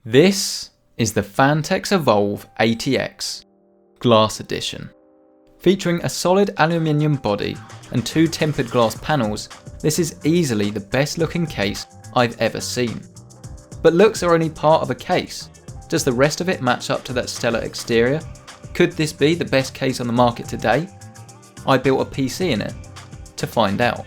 This is the Phanteks Evolv ATX Glass Edition. Featuring a solid aluminium body and two tempered glass panels, this is easily the best looking case I've ever seen. But looks are only part of a case. Does the rest of it match up to that stellar exterior? Could this be the best case on the market today? I built a PC in it to find out.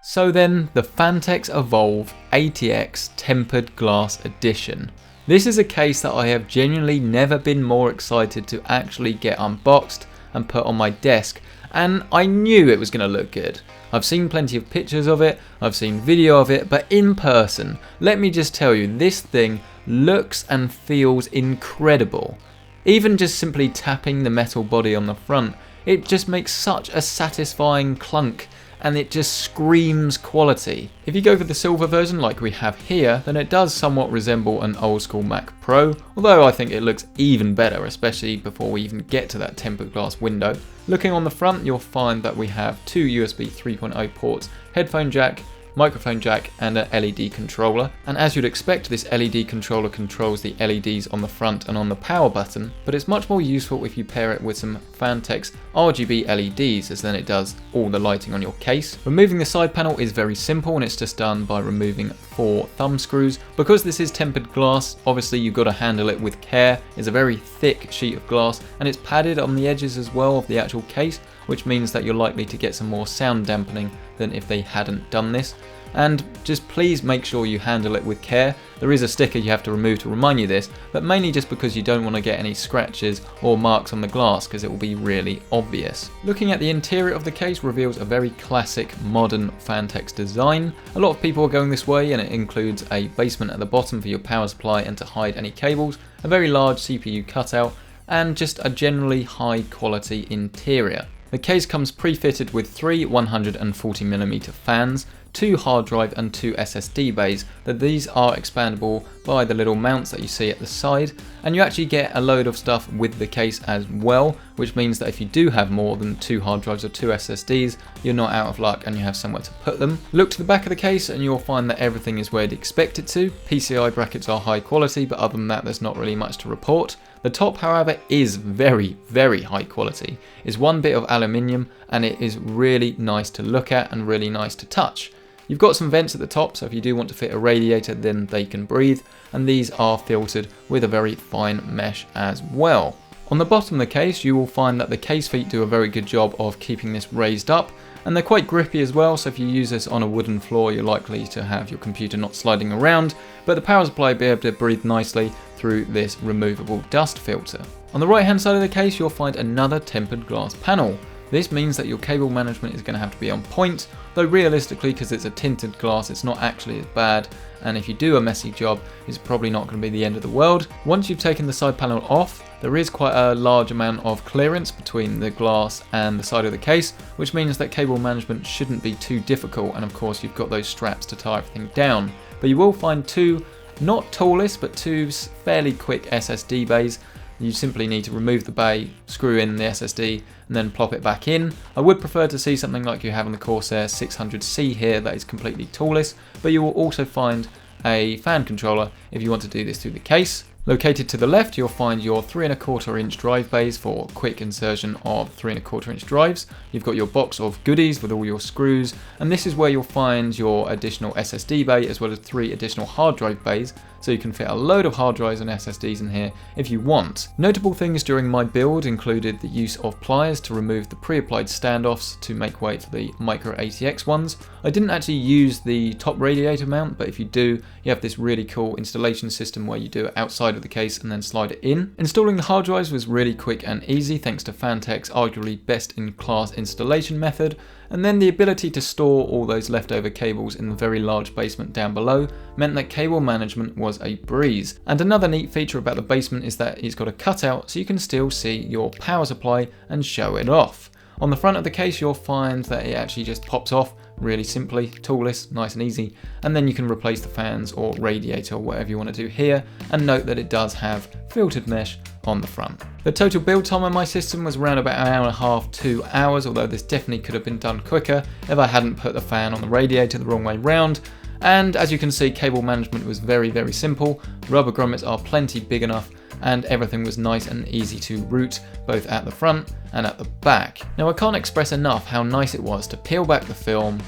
So then, the Phanteks Evolv ATX Tempered Glass Edition. This is a case that I have genuinely never been more excited to actually get unboxed and put on my desk, and I knew it was going to look good. I've seen plenty of pictures of it, I've seen video of it, but in person, let me just tell you, this thing looks and feels incredible. Even just simply tapping the metal body on the front, it just makes such a satisfying clunk, and it just screams quality. If you go for the silver version like we have here, then it does somewhat resemble an old school Mac Pro, although I think it looks even better, especially before we even get to that tempered glass window. Looking on the front, you'll find that we have two USB 3.0 ports, headphone jack, microphone jack and an LED controller, and as you'd expect, this LED controller controls the LEDs on the front and on the power button, but it's much more useful if you pair it with some Phanteks Rgb LEDs, as then it does all the lighting on your case. Removing the side panel is very simple, and it's just done by removing 4 thumb screws. Because this is tempered glass, obviously you've got to handle it with care. It's a very thick sheet of glass, and it's padded on the edges as well of the actual case, which means that you're likely to get some more sound dampening than if they hadn't done this. And just please make sure you handle it with care. There is a sticker you have to remove to remind you this, but mainly just because you don't want to get any scratches or marks on the glass, because it will be really obvious. Looking at the interior of the case reveals a very classic modern Phanteks design. A lot of people are going this way, and it includes a basement at the bottom for your power supply and to hide any cables, a very large CPU cutout, and just a generally high quality interior. The case comes pre-fitted with 3 140mm fans, 2 hard drive and 2 SSD bays, that these are expandable by the little mounts that you see at the side, and you actually get a load of stuff with the case as well, which means that if you do have more than 2 hard drives or 2 SSDs, you're not out of luck and you have somewhere to put them. Look to the back of the case and you'll find that everything is where you'd expect it to. PCI brackets are high quality, but other than that there's not really much to report. The top, however, is very high quality. It's one bit of aluminium, and it is really nice to look at and really nice to touch. You've got some vents at the top, so if you do want to fit a radiator, then they can breathe, and these are filtered with a very fine mesh as well. On the bottom of the case, you will find that the case feet do a very good job of keeping this raised up, and they're quite grippy as well, so if you use this on a wooden floor, you're likely to have your computer not sliding around, but the power supply will be able to breathe nicely through this removable dust filter. On the right hand side of the case, you'll find another tempered glass panel. This means that your cable management is going to have to be on point, though realistically, because it's a tinted glass, it's not actually as bad, and if you do a messy job, it's probably not going to be the end of the world. Once you've taken the side panel off, there is quite a large amount of clearance between the glass and the side of the case, which means that cable management shouldn't be too difficult, and of course you've got those straps to tie everything down. But you will find 2, not tallest, but 2 fairly quick SSD bays. You simply need to remove the bay, screw in the SSD, and then plop it back in. I would prefer to see something like you have on the Corsair 600C here that is completely toolless, but you will also find a fan controller if you want to do this through the case. Located to the left, you'll find your 3¼ inch drive bays for quick insertion of 3¼ inch drives. You've got your box of goodies with all your screws, and this is where you'll find your additional SSD bay as well as 3 additional hard drive bays, so you can fit a load of hard drives and SSDs in here if you want. Notable things during my build included the use of pliers to remove the pre-applied standoffs to make way for the micro ATX ones. I didn't actually use the top radiator mount, but if you do, you have this really cool installation system where you do it outside of the case and then slide it in. Installing the hard drives was really quick and easy thanks to Phanteks' arguably best in class installation method, and then the ability to store all those leftover cables in the very large basement down below meant that cable management was a breeze. And another neat feature about the basement is that it's got a cutout so you can still see your power supply and show it off. On the front of the case you'll find that it actually just pops off really simply, toolless, nice and easy, and then you can replace the fans or radiator or whatever you want to do here, and note that it does have filtered mesh on the front. The total build time on my system was around about an hour and a half, 2 hours, although this definitely could have been done quicker if I hadn't put the fan on the radiator the wrong way round. And as you can see, cable management was very, very simple. Rubber grommets are plenty big enough, and everything was nice and easy to route both at the front and at the back. Now I can't express enough how nice it was to peel back the film,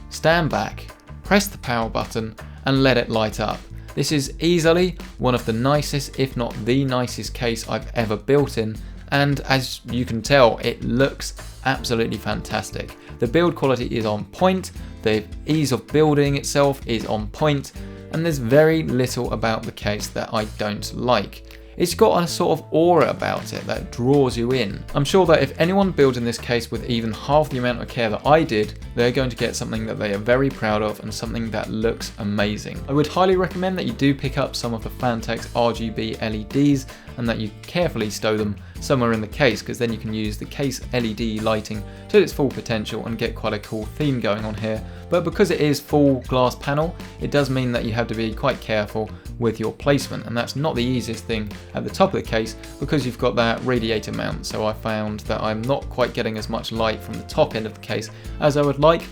stand back, press the power button and let it light up. This is easily one of the nicest, if not the nicest case I've ever built in, and as you can tell, it looks absolutely fantastic. The build quality is on point, the ease of building itself is on point, and there's very little about the case that I don't like. It's got a sort of aura about it that draws you in. I'm sure that if anyone builds in this case with even half the amount of care that I did, they're going to get something that they are very proud of and something that looks amazing. I would highly recommend that you do pick up some of the Phanteks RGB LEDs and that you carefully stow them somewhere in the case, because then you can use the case LED lighting to its full potential and get quite a cool theme going on here. But because it is full glass panel, it does mean that you have to be quite careful with your placement, and that's not the easiest thing at the top of the case because you've got that radiator mount. So I found that I'm not quite getting as much light from the top end of the case as I would like.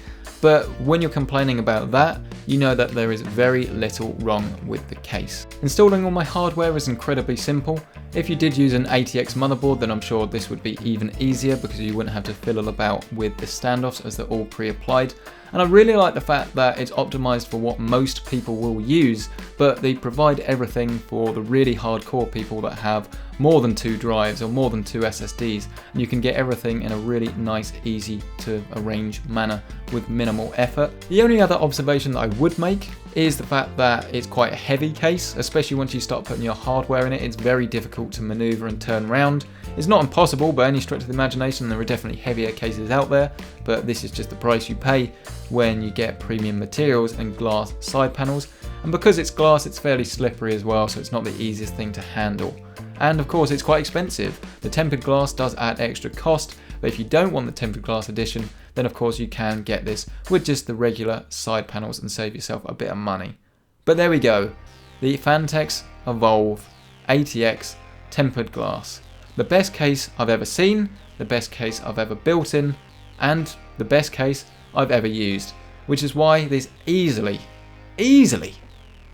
But when you're complaining about that, you know that there is very little wrong with the case. Installing all my hardware is incredibly simple. If you did use an ATX motherboard, then I'm sure this would be even easier because you wouldn't have to fiddle about with the standoffs as they're all pre-applied. And I really like the fact that it's optimized for what most people will use, but they provide everything for the really hardcore people that have more than 2 drives or more than 2 SSDs, and you can get everything in a really nice, easy to arrange manner with minimal effort. The only other observation that I would make is the fact that it's quite a heavy case, especially once you start putting your hardware in it. It's very difficult to maneuver and turn around. It's not impossible by any stretch of the imagination, there are definitely heavier cases out there, but this is just the price you pay when you get premium materials and glass side panels. And because it's glass, it's fairly slippery as well, so it's not the easiest thing to handle. And of course it's quite expensive. The tempered glass does add extra cost, but if you don't want the tempered glass edition, then of course you can get this with just the regular side panels and save yourself a bit of money. But there we go, the Phanteks Evolv ATX tempered glass. The best case I've ever seen, the best case I've ever built in, and the best case I've ever used, which is why this easily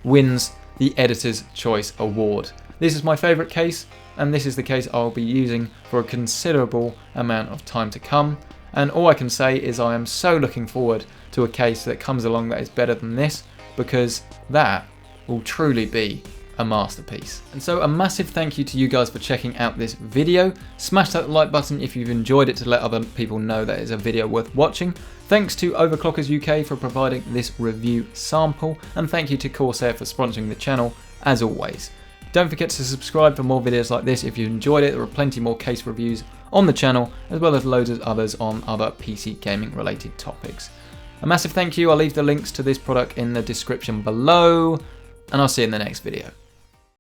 wins the Editor's Choice Award. This is my favourite case, and this is the case I'll be using for a considerable amount of time to come. And all I can say is I am so looking forward to a case that comes along that is better than this, because that will truly be a masterpiece. And so a massive thank you to you guys for checking out this video. Smash that like button if you've enjoyed it to let other people know that it's a video worth watching. Thanks to Overclockers UK for providing this review sample, and thank you to Corsair for sponsoring the channel as always. Don't forget to subscribe for more videos like this if you enjoyed it. There are plenty more case reviews on the channel, as well as loads of others on other PC gaming related topics. A massive thank you. I'll leave the links to this product in the description below, and I'll see you in the next video.